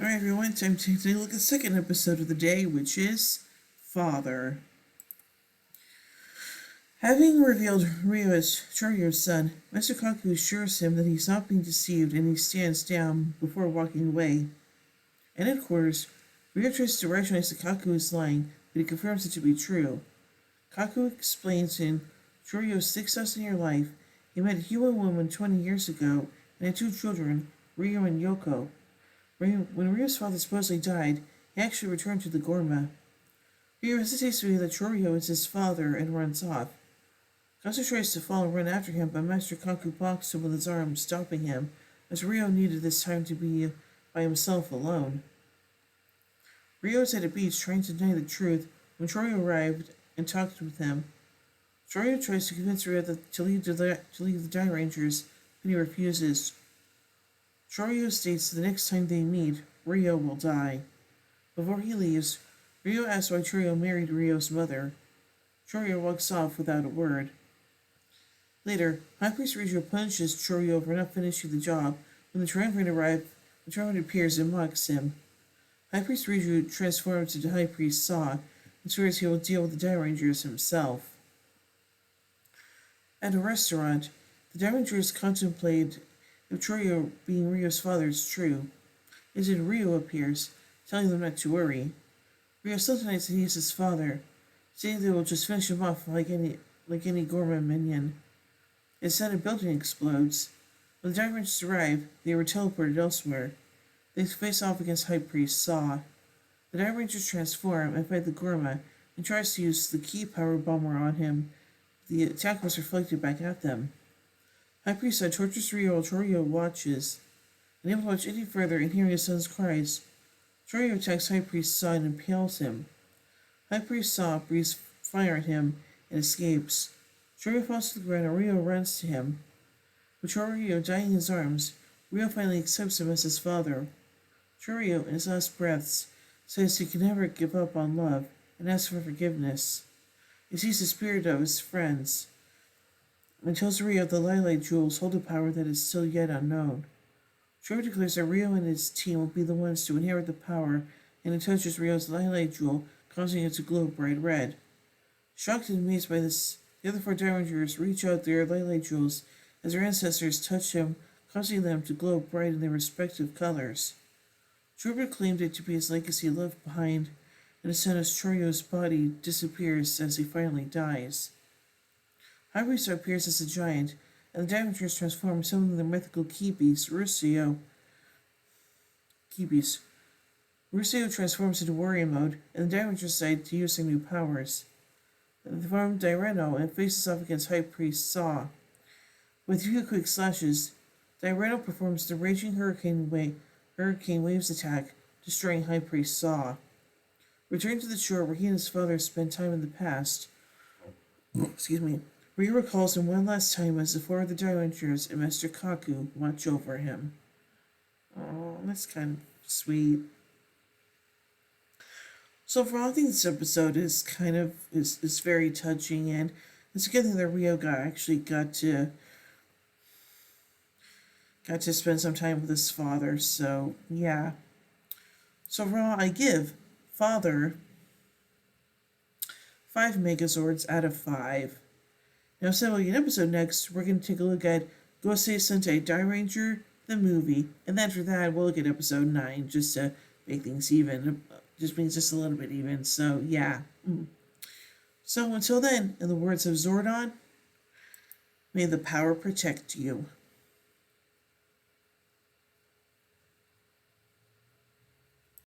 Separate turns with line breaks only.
Alright, everyone, time to take a look at the second episode of the day, which is Father. Having revealed Ryo as Choryo's son, Master Kaku assures him that he's not being deceived and he stands down before walking away. In headquarters, Ryo tries to rationalize that Kaku is lying, but he confirms it to be true. Kaku explains in Choryo's 6,000-year life, he met a human woman 20 years ago and had 2 children, Ryo and Yoko. When Ryo's father supposedly died, he actually returned to the Gorma. Ryo hesitates to believe that Choryo is his father and runs off. Kazu tries to follow and run after him, but Master Kaku blocks him with his arm, stopping him, as Ryo needed this time to be by himself alone. Ryo is at a beach trying to deny the truth when Choryo arrived and talked with him. Choryo tries to convince Ryo to leave the Die Rangers, but he refuses. Choryo states that the next time they meet, Ryo will die. Before he leaves, Ryo asks why Choryo married Ryo's mother. Choryo walks off without a word. Later, High Priest Rizzo punishes Choryo for not finishing the job. When the Triumvirate arrive, the Triumvirate appears and mocks him. High Priest Rizzo transforms into High Priest Saw and swears he will deal with the Die Rangers himself. At a restaurant, the Die Rangers contemplate if Choryo being Ryo's father is true. Agent Ryo appears, telling them not to worry. Ryo still denies that he is his father, saying they will just finish him off like any Gorma minion. Instead, a building explodes. When the Die Rangers arrive, they were teleported elsewhere. They face off against High Priest Saw. The Die Rangers transform and fight the Gorma and tries to use the key power bomber on him. The attack was reflected back at them. High Priest Saw tortures Ryo while Choryo watches. Unable to watch any further and hearing his son's cries, Choryo attacks High Priest Saw and impales him. High Priest Saw breathes fire at him and escapes. Choryo falls to the ground and Ryo runs to him. With Choryo dying in his arms, Ryo finally accepts him as his father. Choryo, in his last breaths, says he can never give up on love and asks for forgiveness. He sees the spirit of his friends and tells Ryo the Lilac Jewels hold a power that is still yet unknown. Choryo declares that Ryo and his team will be the ones to inherit the power, and it touches Ryo's Lilac Jewel, causing it to glow bright red. Shocked and amazed by this, the other 4 Die Rangers reach out their Lilac Jewels as their ancestors touch him, causing them to glow bright in their respective colors. Choryo claimed it to be his legacy left behind, and as soon as Choryo's body disappears as he finally dies. High Priest appears as a giant, and the Die Rangers transform some of their mythical key beasts, Rusio transforms into warrior mode, and the Die Rangers decide to use their new powers. They form Dyreno and faces off against High Priest Saw. With a few quick slashes, Dyreno performs the Raging Hurricane Waves attack, destroying High Priest Saw. Returning to the shore where he and his father spent time in the past, Ryo recalls him one last time as the 4 of the Die Rangers and Master Kaku watch over him. Oh, that's kind of sweet. So overall, I think this episode is very touching, and it's a good thing that Ryo got to spend some time with his father. So yeah. So overall, I give Father 5 Megazords out of 5. Now, so in episode next, we're going to take a look at Gosei Sentai Die Ranger, the movie, and then after that, we'll look at episode 9, just to make things even. Just means just a little bit even, so yeah. So until then, in the words of Zordon, may the power protect you.